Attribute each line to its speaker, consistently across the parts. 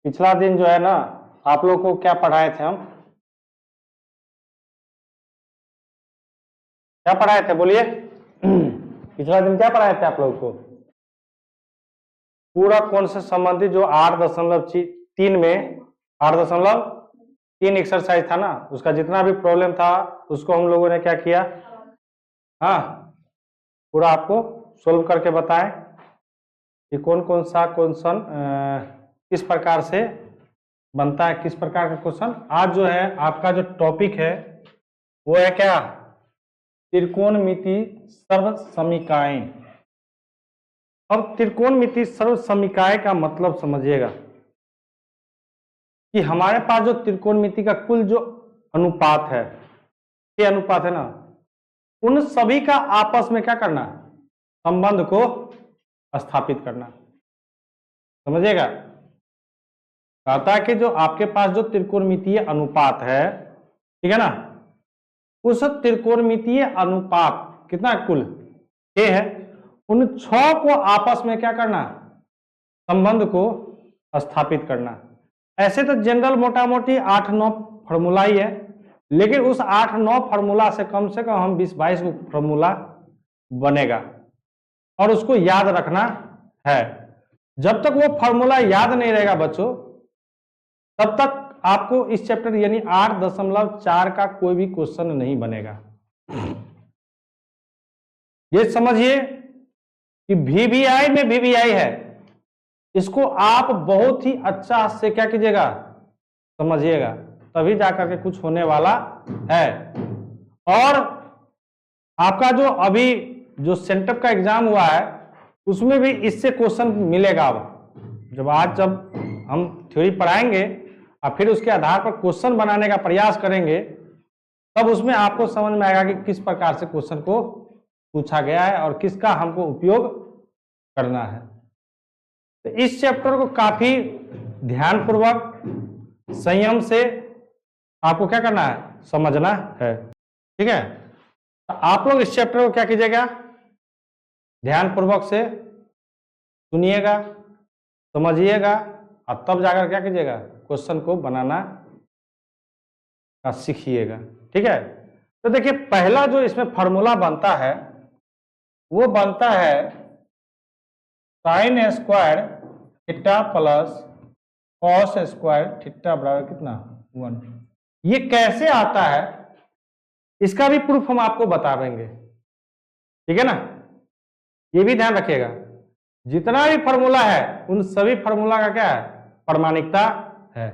Speaker 1: पिछला दिन जो है ना, आप लोग को क्या पढ़ाए थे हम? क्या पढ़ाए थे बोलिए? पिछला दिन क्या पढ़ाए थे आप लोग को? पूरा कोण से संबंधित जो 8.3 में 8.3 एक्सरसाइज था ना, उसका जितना भी प्रॉब्लम था उसको हम लोगों ने क्या किया, हाँ पूरा आपको सोल्व करके बताएं कि कौन कौन सा क्वेश्चन किस प्रकार से बनता है, किस प्रकार का क्वेश्चन। आज जो है आपका जो टॉपिक है वो है क्या, त्रिकोणमिति सर्वसमीकाएं। अब त्रिकोणमिति सर्वसमीकाएं का मतलब समझिएगा कि हमारे पास जो त्रिकोणमिति का कुल जो अनुपात है, ये अनुपात है ना, उन सभी का आपस में क्या करना, संबंध को स्थापित करना। समझिएगा, कहता है कि जो आपके पास जो त्रिकोणमितीय अनुपात है, ठीक है ना, उस त्रिकोणमितीय अनुपात कितना कुल 6 है, उन 6 को आपस में क्या करना, संबंध को स्थापित करना। ऐसे तो जनरल मोटा मोटी 8-9 फॉर्मूला ही है, लेकिन उस 8-9 फॉर्मूला से कम हम 20-22 को फॉर्मूला बनेगा और उसको याद रखना है। जब तक वो फॉर्मूला याद नहीं रहेगा बच्चों, तब तक आपको इस चैप्टर यानी 8.4 का कोई भी क्वेश्चन नहीं बनेगा। ये समझिए कि VBI में VBI है, इसको आप बहुत ही अच्छा से क्या कीजिएगा, समझिएगा, तभी जाकर के कुछ होने वाला है। और आपका जो अभी जो सेंटअप का एग्जाम हुआ है उसमें भी इससे क्वेश्चन मिलेगा। अब जब हम थ्योरी पढ़ाएंगे और फिर उसके आधार पर क्वेश्चन बनाने का प्रयास करेंगे, तब उसमें आपको समझ में आएगा कि किस प्रकार से क्वेश्चन को पूछा गया है और किसका हमको उपयोग करना है। तो इस चैप्टर को काफी ध्यानपूर्वक संयम से आपको क्या करना है, समझना है, ठीक है। तो आप लोग इस चैप्टर को क्या कीजिएगा, ध्यानपूर्वक से सुनिएगा, समझिएगा और तब जाकर क्या कीजिएगा, क्वेश्चन को बनाना का सीखिएगा, ठीक है। तो देखिए, पहला जो इसमें फॉर्मूला बनता है वो बनता है sine square theta plus cos square theta बराबर कितना 1। ये कैसे आता है इसका भी प्रूफ हम आपको बता देंगे, ठीक है ना। ये भी ध्यान रखिएगा, जितना भी फॉर्मूला है उन सभी फॉर्मूला का क्या है, प्रमाणिकता है।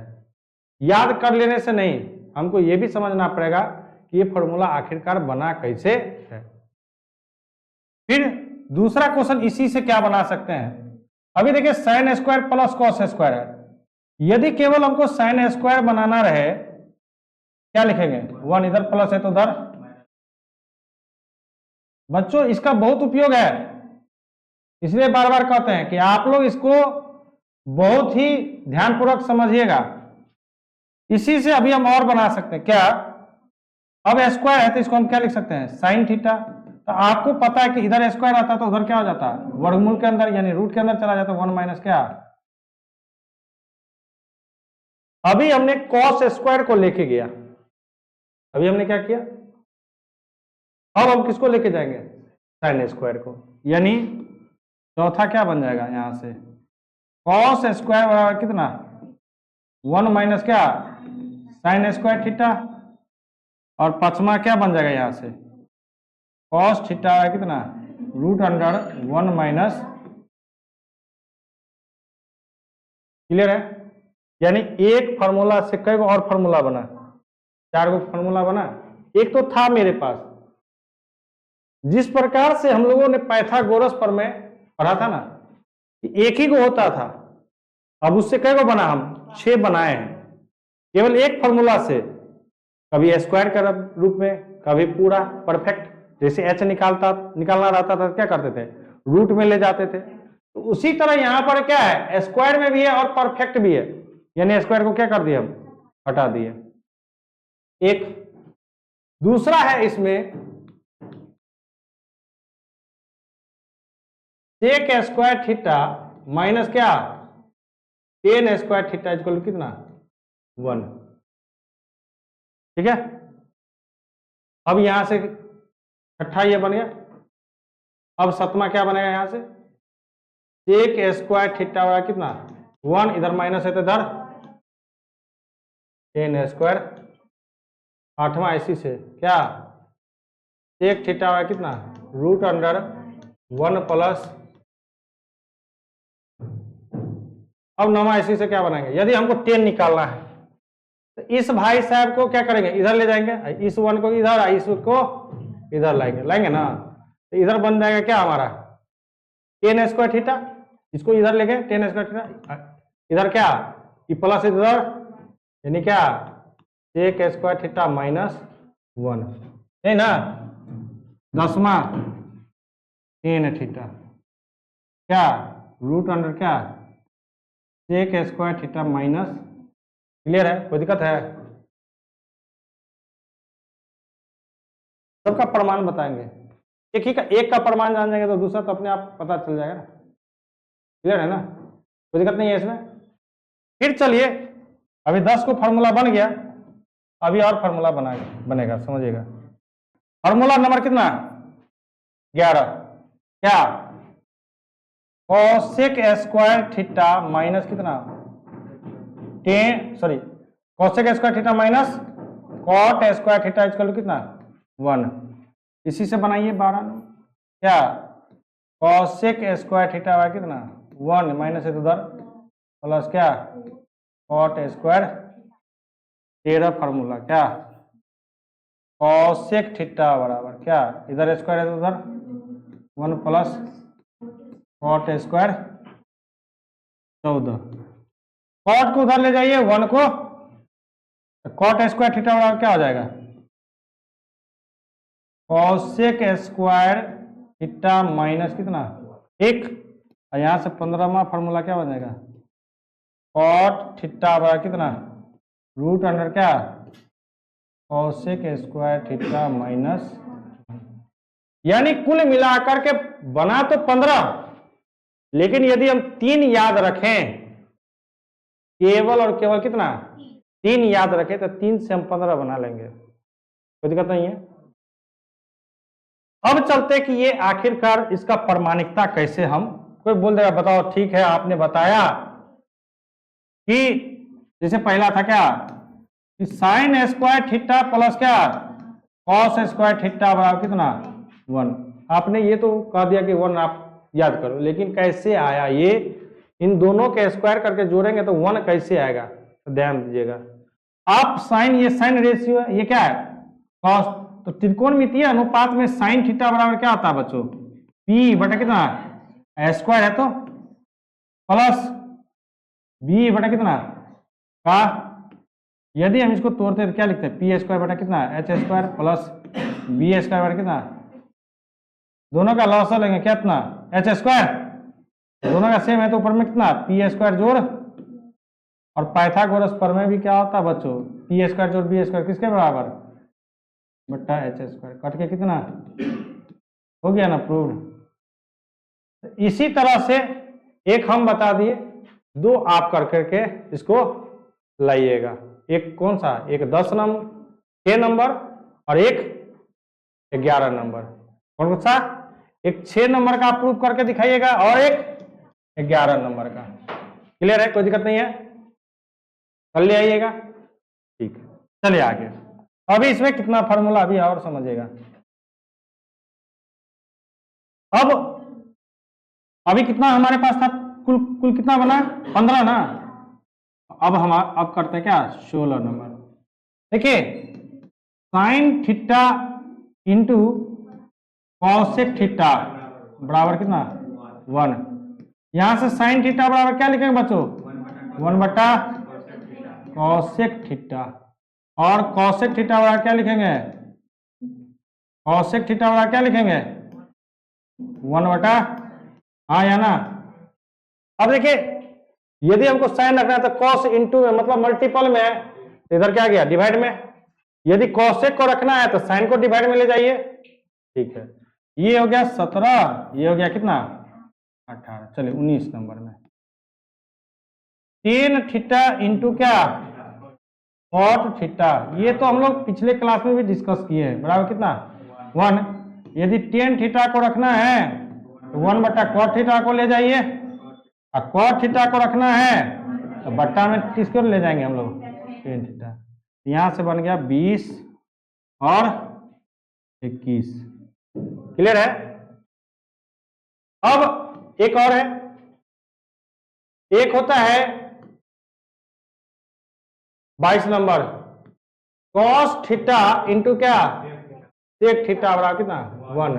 Speaker 1: याद कर लेने से नहीं, हमको ये भी समझना पड़ेगा कि ये फॉर्मूला आखिरकार बना कैसे है। फिर दूसरा क्वेश्चन इसी से क्या बना सकते हैं। अभी देखिए, sine square plus cos square है, यदि केवल हमको साइन स्क्वायर बनाना रहे, क्या लिखेंगे, 1 इधर प्लस है तो उधर। बच्चों इसका बहुत उपयोग है, इसलिए बार बार कहते हैं कि आप लोग इसको बहुत ही ध्यानपूर्वक समझिएगा। इसी से अभी हम और बना सकते हैं क्या, अब स्क्वायर है तो इसको हम क्या लिख सकते हैं, साइन थीटा। तो आपको पता है कि इधर स्क्वायर आता तो उधर क्या हो जाता, वर्गमूल के अंदर यानी रूट के अंदर चला जाता, 1 माइनस क्या। अभी हमने कॉस स्क्वायर को लेके गया, अभी हमने क्या किया, अब हम किसको लेके जाएंगे, साइन स्क्वायर को, यानी चौथा क्या बन जाएगा यहां से, कॉस स्क्वायर बराबर कितना 1 माइनस क्या साइन स्क्वायर थीटा, और पांचवा क्या बन जाएगा यहां से, कॉस थीटा है कितना रूट अंडर 1 माइनस। क्लियर है, यानी एक फार्मूला से कई और फार्मूला बना, 4 गो फार्मूला बना। एक तो था मेरे पास, जिस प्रकार से हम लोगों ने पाइथागोरस पर में पढ़ा था ना, एक ही को होता था, अब उससे कई को बना, हम 6 बनाए हैं केवल एक फार्मूला से, कभी स्क्वायर के रूप में, कभी पूरा परफेक्ट, जैसे h निकालना रहता था क्या करते थे, रूट में ले जाते थे। तो उसी तरह यहां पर क्या है, स्क्वायर में भी है और परफेक्ट भी है, यानी स्क्वायर को क्या कर दिया, हम हटा दिए। एक दूसरा है इसमें सेक स्क्वायर थीटा माइनस क्या tan square theta equal to कितना 1। ठीक है, अब यहां से छठा ये बन गया। अब सतमा क्या बनेगा यहां से सेक स्क्वायर थीटा बराबर कितना 1, इधर माइनस है तो इधर टेन स्क्वायर। आठवां इसी से क्या सेक थीटा बराबर कितना रूट अंडर 1 प्लस। अब नौवां इसी से क्या बनाएंगे, यदि हमको 10 निकालना है तो इस भाई साहब को क्या करेंगे इधर ले जाएंगे, इस 1 को इधर, इसको इधर लाएंगे ना, तो इधर बन जाएगा क्या हमारा टेन स्क्वायर थीटा, इसको इधर ले गए टेन स्क्वायर थीटा, इधर क्या ये प्लस इधर, यानी क्या सेक स्क्वायर थीटा माइनस 1 है ना। 10वां टेन थीटा क्या रूट अंडर क्या sec square theta minus. Clear है, कोई दिक्कत है? सबका प्रमाण बताएंगे, एक का प्रमाण जान जाएंगे तो दूसरा तो अपने आप पता चल जाएगा ना। क्लियर है ना, कोई दिक्कत नहीं है इसमें। फिर चलिए अभी 10 को फॉर्मूला बन गया, अभी और फॉर्मूला बनेगा, समझिएगा। फॉर्मूला नंबर कितना 11 क्या कोसेक स्क्वायर थीटा माइनस कितना cosec square theta minus cot square theta equal to कितना 1। इसी से बनाइए 12 क्या कोसेक स्क्वायर थीटा हुआ कितना 1 माइनस इधर प्लस क्या कॉट स्क्वायर। 13 फार्मूला क्या कोसेक थीटा बराबर क्या इधर स्क्वायर है तो उधर 1 प्लस कॉट स्क्वायर 14। कॉट को उधर ले जाइए 1 को, कॉट स्क्वायर थीटा बराबर क्या हो जाएगा कोसेक स्क्वायर थीटा माइनस कितना 1, और यहां से 15वां फार्मूला क्या बन जाएगा कॉट थीटा बराबर कितना रूट अंडर क्या कोसेक स्क्वायर थीटा माइनस। यानी कुल मिलाकर के बना तो 15, लेकिन यदि हम 3 याद रखें केवल और केवल कितना 3 याद रखें तो 3 से हम 15 बना लेंगे, कोई दिक्कत नहीं है। अब चलते कि ये आखिरकार इसका प्रमाणिकता कैसे हम, कोई बोल देगा बताओ ठीक है आपने बताया कि जैसे पहला था क्या कि साइन स्क्वायर थीटा प्लस क्या कॉस स्क्वायर थीटा बराबर कितना 1, आपने ये तो कह दिया कि 1 आप याद करो, लेकिन कैसे आया ये, इन दोनों के स्क्वायर करके जोड़ेंगे तो 1 कैसे आएगा, तो ध्यान दीजिएगा आप। साइन ये साइन रेशियो है, ये क्या है कॉस, तो त्रिकोणमितीय अनुपात में साइन थीटा बराबर क्या होता है बच्चों पी बटा कितना स्क्वायर है तो प्लस बी बटा कितना का, यदि हम इसको तोड़ते हैं तो क्या लिखते हैं पी स्क्वायर बटा कितना H square plus B square बटा कितना, दोनों का लॉस लेंगे क्या इतना एच स्क्वायर, दोनों का सेम है तो ऊपर में कितना पी स्क्वायर जोड़, और पाइथागोरस पर में भी क्या होता है बच्चों पी स्क्वायर जोड़ बी स्क्वायर किसके बराबर बट्टा एच स्क्वायर, कट के कितना हो गया ना प्रूव्ड। इसी तरह से एक हम बता दिए, 2 आप कर करके इसको लाइएगा, एक कौन सा एक 6 नंबर और एक 11 नंबर, कौन सा एक 6 नंबर का प्रूव करके दिखाइएगा और एक 11 नंबर का। क्लियर है, कोई दिक्कत नहीं है, कल ले आइएगा। ठीक है, चलिए आगे। अभी इसमें कितना फार्मूला अभी और समझिएगा। अब अभी कितना हमारे पास था कुल कितना बना 15 ना, अब करते हैं क्या 16 नंबर। देखिए sine theta into cosec theta बराबर कितना 1, यहां से साइन थीटा बराबर क्या लिखेंगे बच्चों 1 बटा कॉसेक थीटा, और कॉसेक थीटा बराबर क्या लिखेंगे कॉसेक थीटा बराबर क्या लिखेंगे 1 बटा हाँ या ना। अब देखिए यदि हमको साइन रखना है तो कॉस इंटू में मतलब मल्टीपल में है, तो इधर क्या गया डिवाइड में, यदि कॉसेक को रखना है तो साइन को डिवाइड में ले जाइए। ठीक है, ये हो गया 17, ये हो गया कितना 18, चलिए 19 नंबर में टेन थीटा इंटू क्या, कॉट थीटा। ये तो हम लोग पिछले क्लास में भी डिस्कस किए हैं, बराबर कितना 1। यदि टेन थीटा को रखना है तो 1/cot थीटा को ले जाइए, और cot थीटा को रखना है तो बट्टा में किसको ले जाएंगे हम लोग, टेन थीटा। यहां से बन गया 20 और 21। क्लियर है। अब एक और है, एक होता है 22 नंबर, cos थीटा इंटू क्या, sec थीटा बराबर कितना 1।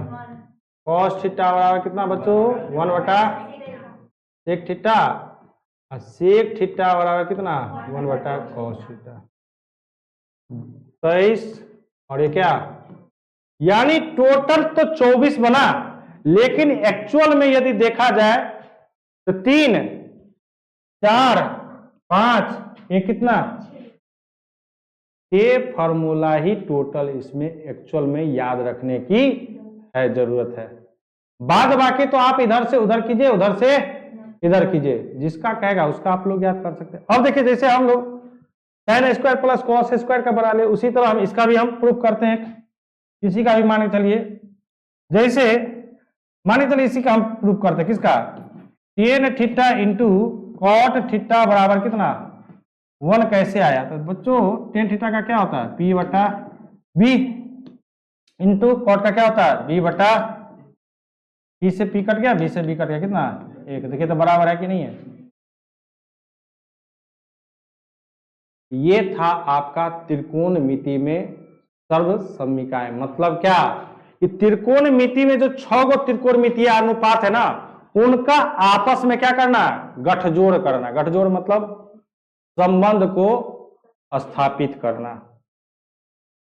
Speaker 1: cos थीटा बराबर कितना बच्चों 1/sec थीटा, और sec थीटा बराबर कितना 1/cos थीटा। 23 और ये क्या, यानी टोटल तो 24 बना, लेकिन एक्चुअल में यदि देखा जाए तो 3 4 5 ये कितना, ये फॉर्मूला ही टोटल इसमें एक्चुअल में याद रखने की है जरूरत है। बाद बाकी तो आप इधर से उधर कीजिए, उधर से इधर कीजिए, जिसका कहेगा उसका आप लोग याद कर सकते हैं। अब देखिए जैसे हम लोग tan square plus cos square का बना ले, उसी तरह हम इसका भी हम प्रूफ करते हैं। इसी का भी मान के चलिए, जैसे मान के चलिए इसी का हम प्रूफ करते हैं, किसका, tan theta into cot theta बराबर कितना 1 कैसे आया। तो बच्चों tan थीटा का क्या होता है p/b इंटू कॉट का क्या होता है b/p से p कट गया, b से b कट गया, कितना 1। देखिए तो बराबर है कि नहीं है। ये था आपका त्रिकोणमिति में सर्वसम्मिकाएं। मतलब क्या कि त्रिकोणमिति में जो 6 गो त्रिकोणमितीय अनुपात है ना, उनका आपस में क्या करना, गठजोड़ करना। गठजोड़ मतलब संबंध को स्थापित करना,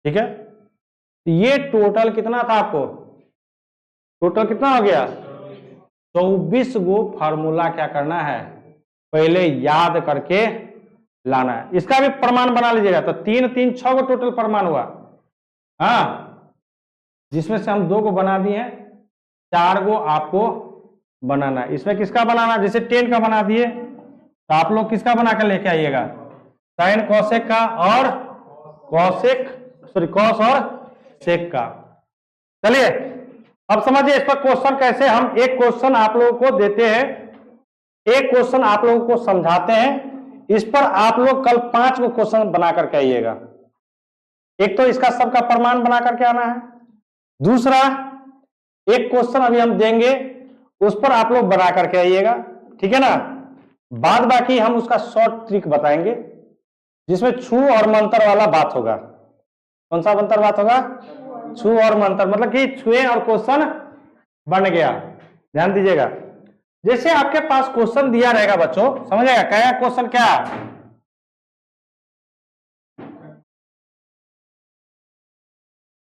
Speaker 1: ठीक है। ये टोटल कितना था आपको, टोटल कितना हो गया 24 गो फार्मूला क्या करना है, पहले याद करके लाना है। इसका भी प्रमाण बना लीजिएगा, तो 3 3 6 गो टोटल प्रमाण हुआ, हाँ, जिसमें से हम 2 को बना दिए, 4 गो आपको बनाना है। इसमें किसका बनाना, जैसे 10 का बना दिए तो आप लोग किसका बनाकर लेके आइएगा, साइन कोसेक का और कॉस और सेक का। चलिए अब समझिए इस पर क्वेश्चन कैसे, हम एक क्वेश्चन आप लोगों को देते हैं, एक क्वेश्चन आप लोगों को समझाते हैं, इस पर आप लोग कल 5 गो क्वेश्चन बना करके आइएगा। एक तो इसका सबका प्रमाण बना करके आना है, दूसरा एक क्वेश्चन अभी हम देंगे उस पर आप लोग बना करके आइएगा, ठीक है ना। बाद बाकी हम उसका शॉर्ट ट्रिक बताएंगे, जिसमें छू और मंतर वाला बात होगा। कौन सा मंतर बात होगा, छू और मंतर, मतलब कि छुए और क्वेश्चन बन गया। ध्यान दीजिएगा, जैसे आपके पास क्वेश्चन दिया रहेगा बच्चों, समझेगा क्या क्वेश्चन, क्या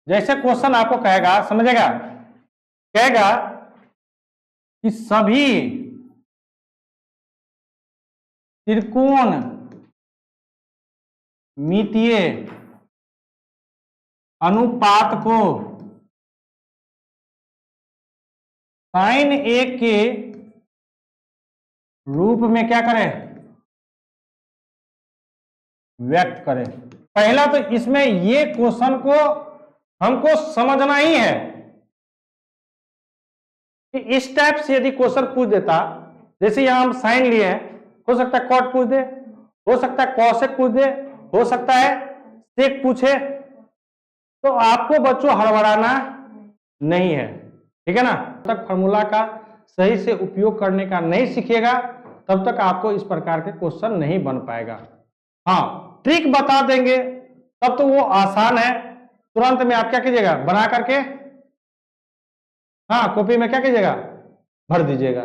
Speaker 1: जैसे क्वेश्चन आपको कहेगा, समझेगा, कहेगा कि सभी त्रिकोण मितीय अनुपात को sin A के रूप में क्या करें, व्यक्त करें। पहला तो इसमें ये क्वेश्चन को हमको समझना ही है कि इस टाइप से यदि क्वेश्चन पूछ देता, जैसे यहां हम साइन लिए हैं, हो सकता है कॉट पूछ दे, हो सकता है कॉसेक पूछ दे, हो सकता है सेक पूछे, तो आपको बच्चों हड़बड़ाना नहीं है, ठीक है ना। तब तक फार्मूला का सही से उपयोग करने का नहीं सीखिएगा, तब तक आपको इस प्रकार के क्वेश्चन नहीं बन पाएगा। हाँ, ट्रिक बता देंगे तब तो वो आसान है, तुरंत में आप क्या कीजिएगा, बना करके हाँ कॉपी में क्या कीजिएगा, भर दीजिएगा।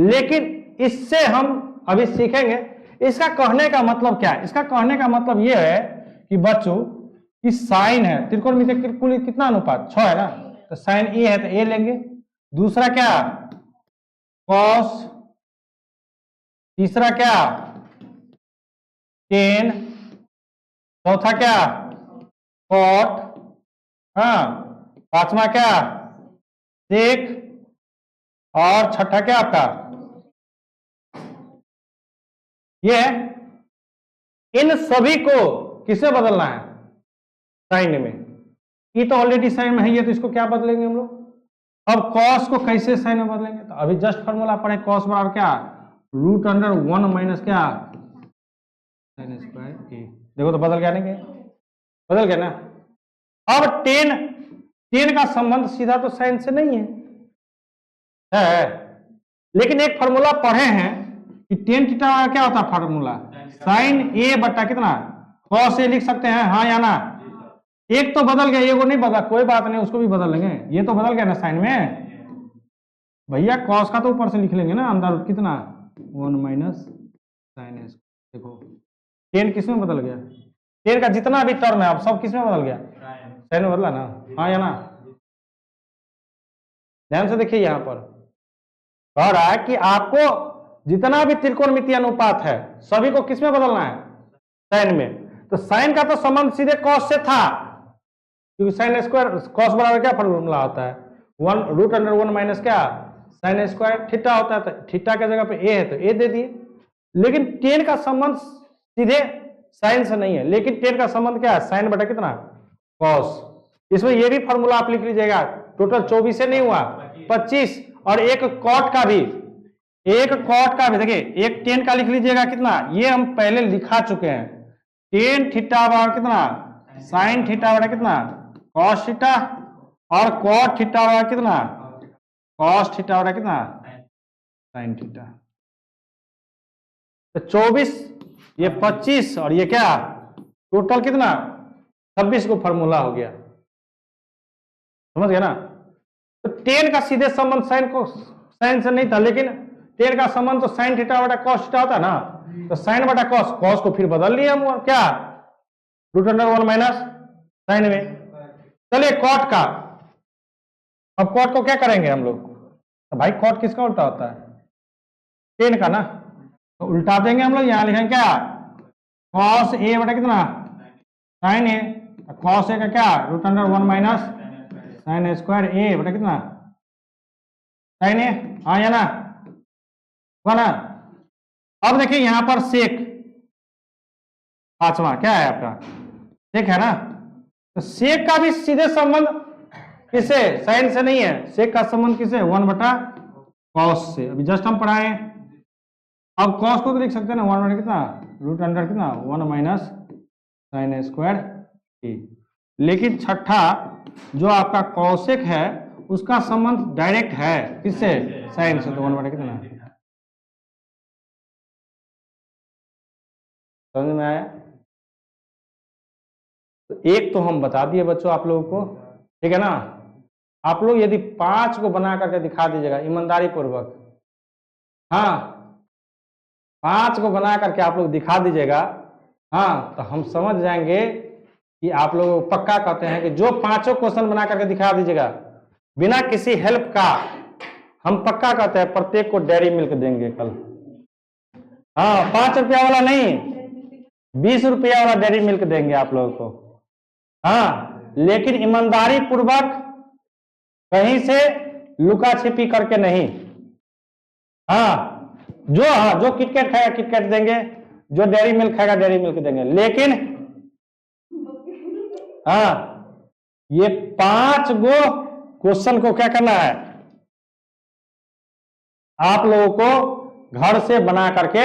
Speaker 1: लेकिन इससे हम अभी सीखेंगे, इसका कहने का मतलब क्या है। इसका कहने का मतलब यह है कि बच्चों कि साइन है, त्रिकोणमितीय कुल कितना अनुपात 6 है ना, तो साइन ए है तो ए लेंगे, दूसरा क्या कॉस, तीसरा क्या टेन, चौथा क्या कॉट, हाँ, पांचवा क्या सेक, और छठा क्या आपका ये है। इन सभी को किसे बदलना है? साइन में। ये तो ऑलरेडी साइन में है, ये तो इसको क्या बदलेंगे हम लोग? अब कॉस को कैसे साइन में बदलेंगे? तो अभी जस्ट फॉर्मूला पढ़े, कॉस बराबर क्या? √1 माइनस क्या? साइन स्क्वायर ए। देखो तो बदल गया नहीं? बदल गया ना। अब टेन का संबंध सीधा तो साइन से नहीं है, लेकिन एक फॉर्मूला पढ़े हैं कि टेन थीटा क्या होता है फॉर्मूला? साइन ए बट्टा कितना? कॉस ए लिख सकते हैं, हाँ या ना? एक तो बदल गया, एक वो नहीं बदला, कोई बात नहीं, उसको भी बदल लेंगे। ये तो बदल गया ना साइन में भैया, कॉस का तो ऊपर से लिख लेंगे ना, अंदर कितना? 1 माइनस साइन ए। देखो टेन किस में बदल गया? टेन का जितना भी टर्म है अब सब किस में बदल गया? साइन में बदला ना, हाँ या ना? ध्यान से देखिए, यहां पर कह रहा है कि आपको जितना भी त्रिकोणमितीय अनुपात है सभी को किस में बदलना है? साइन में। तो साइन का तो संबंध सीधे कॉस से था, क्योंकि साइन स्क्वायर कॉस बराबर क्या फॉर्मूला होता है? √1 माइनस क्या? साइन स्क्वायर थीटा होता है। तो थीटा की जगह पे ए है तो ए दे दिए। लेकिन टेन का संबंध सीधे साइन से नहीं है, लेकिन टेन का संबंध क्या है? साइन बटा कितना? कॉस। इसमें ये भी फॉर्मूला आप लिख लीजिएगा, टोटल 24 से नहीं हुआ, 25, और एक कॉट का भी, देखिए एक टेन का लिख लीजिएगा कितना? ये हम पहले लिखा चुके हैं, टेन थीटा बराबर कितना? साइन थीटा बटा कितना? कॉस थीटा, और कॉट थीटा बराबर कितना? कॉस थीटा बटा कितना? Sine theta. तो 24, ये 25, और ये क्या? टोटल कितना? 26 को फॉर्मूला हो गया। समझ गया ना? तो टेन का सीधे संबंध साइन से नहीं था, लेकिन टेन का संबंध तो साइन थीटा बटा कॉस थीटा होता है ना। तो साइन बटा कॉस, कॉस को फिर बदल लिया हम क्या? √1 माइनस साइन में। चलिए कॉट का, अब कॉट को क्या करेंगे हम लोग? तो भाई कॉट किसका उल्टा होता है? टेन का ना। तो उल्टा देंगे हम लोग, यहां लिखेंगे क्या? कॉस ए बटा कितना? Sign A. कॉस ए का क्या? √1 माइनस साइन स्क्वायर ए बटा कितना? साइन ए, हाँ या ना? हुआ ना? अब देखिए यहां पर सेक, पांचवा क्या है आपका? सेक है ना। तो सेक का भी सीधे संबंध किसे? साइन से नहीं है। सेक का संबंध किसे? 1 बटा कॉस से। अभी जस्ट हम पढ़ाए। अब कॉस को तो लिख सकते हैं ना, 1 बटा कितना? √1 कितना? 1 माइनस साइन स्क्वायर ए। लेकिन छठा जो आपका कॉसेक है उसका संबंध डायरेक्ट है किससे? साइन से। तो 1 बटा कितना? समझ में आया? तो एक तो हम बता दिए बच्चों आप लोगों को, ठीक है ना। आप लोग यदि 5 को बना करके दिखा दीजिएगा ईमानदारी पूर्वक, हाँ 5 को बना करके आप लोग दिखा दीजिएगा, हाँ, तो हम समझ जाएंगे कि आप लोग पक्का कहते हैं कि जो 5 क्वेश्चन बना करके दिखा दीजिएगा बिना किसी हेल्प का, हम पक्का कहते हैं प्रत्येक को डेयरी मिल्क देंगे कल। हाँ 5 रुपया वाला नहीं, 20 रुपया वाला डेयरी मिल्क देंगे आप लोगों को। हाँ, लेकिन ईमानदारी पूर्वक कहीं से लुका छिपी करके नहीं। हाँ जो किटकैट खाएगा किटकैट देंगे, जो डेयरी मिल्क खाएगा डेयरी मिल्क देंगे। लेकिन हाँ, ये 5 गो क्वेश्चन को क्या करना है? आप लोगों को घर से बना करके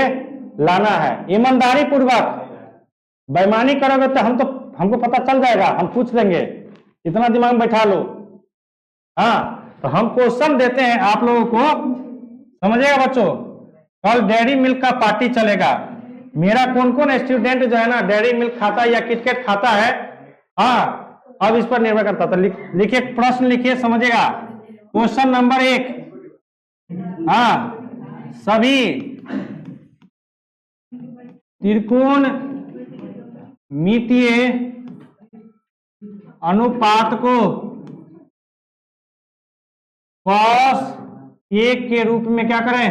Speaker 1: लाना है ईमानदारी पूर्वक। बेईमानी करोगे तो हमको पता चल जाएगा, हम पूछ देंगे, इतना दिमाग में बैठा लो। हाँ, तो हम क्वेश्चन देते हैं आप लोगों को, समझिएगा बच्चों। कल डेयरी मिल्क का पार्टी चलेगा। मेरा कौन कौन स्टूडेंट जो है ना डेयरी मिल्क खाता है या किटकैट खाता है, हाँ अब इस पर निर्भर करता। तो लिखिए, प्रश्न लिखिए, समझिएगा। क्वेश्चन नंबर 1, हाँ सभी त्रिकोण मितीय अनुपात को cos A के रूप में क्या करें?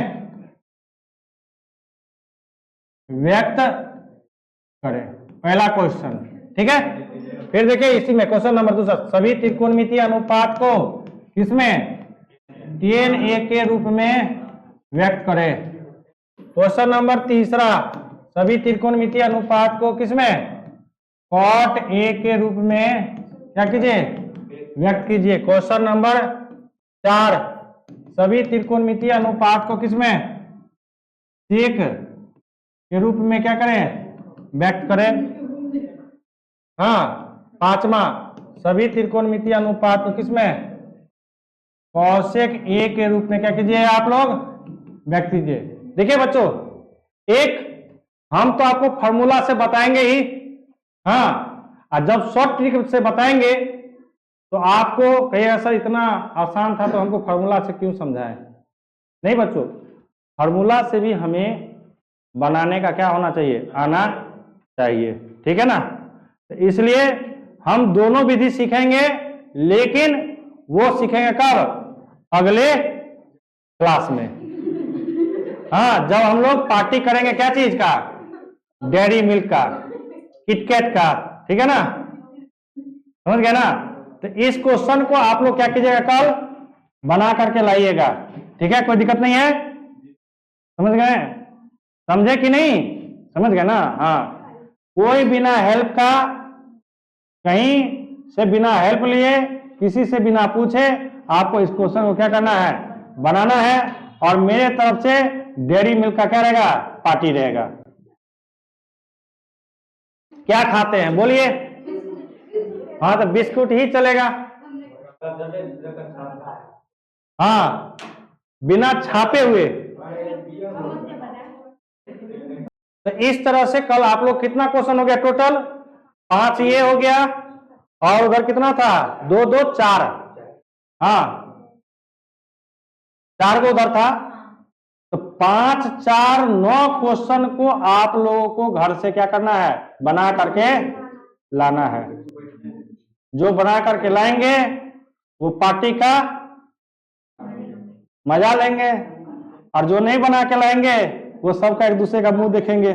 Speaker 1: व्यक्त करें। पहला क्वेश्चन, ठीक है। फिर देखिए इसी में क्वेश्चन नंबर 2, सभी त्रिकोणमितीय अनुपात को किसमें? tan A के रूप में व्यक्त करें। क्वेश्चन नंबर 3, सभी त्रिकोणमितीय अनुपात को किसमें cot A के रूप में क्या कीजिए व्यक्त कीजिए। क्वेश्चन नंबर 4, सभी त्रिकोणमितीय अनुपात को किसमें sec के रूप में क्या करें व्यक्त करें। हाँ, 5वां, सभी त्रिकोणमितीय अनुपात को किसमें cosec A के रूप में क्या कीजिए आप लोग व्यक्त कीजिए। देखिए बच्चों, एक हम तो आपको फॉर्मूला से बताएंगे ही, हाँ, और जब शॉर्ट ट्रिक से बताएंगे तो आपको कहिएगा सर इतना आसान था तो हमको फॉर्मूला से क्यों समझाएं। नहीं बच्चों, फॉर्मूला से भी हमें बनाने का क्या होना चाहिए, आना चाहिए, ठीक है ना। तो इसलिए हम दोनों विधि सीखेंगे, लेकिन वो सीखेंगे कब, अगले क्लास में। हाँ, जब हम लोग पार्टी करेंगे क्या चीज का, डेयरी मिल्क का, किटकैट का, ठीक है ना, समझ गए ना। तो इस क्वेश्चन को आप लोग क्या कीजिएगा, कल बना करके लाइएगा, ठीक है, कोई दिक्कत नहीं है, समझ गए, समझे कि नहीं, समझ गए ना। हाँ, कोई बिना हेल्प का, कहीं से बिना हेल्प लिए, किसी से बिना पूछे आपको इस क्वेश्चन को क्या करना है, बनाना है, और मेरे तरफ से डेयरी मिल्क का क्या रहेगा, पार्टी रहेगा। क्या खाते हैं बोलिए, हाँ तो बिस्कुट ही चलेगा। हाँ, बिना छापे हुए। तो इस तरह से कल आप लोग कितना क्वेश्चन हो गया टोटल, 5 ये हो गया, और उधर कितना था, 2 2 4, हाँ 4 को उधर था। तो 5 4 9 क्वेश्चन को आप लोगों को घर से क्या करना है, बना करके लाना है। जो बना करके लाएंगे वो पार्टी का मजा लेंगे, और जो नहीं बना के लाएंगे वो सबका एक दूसरे का मुंह देखेंगे।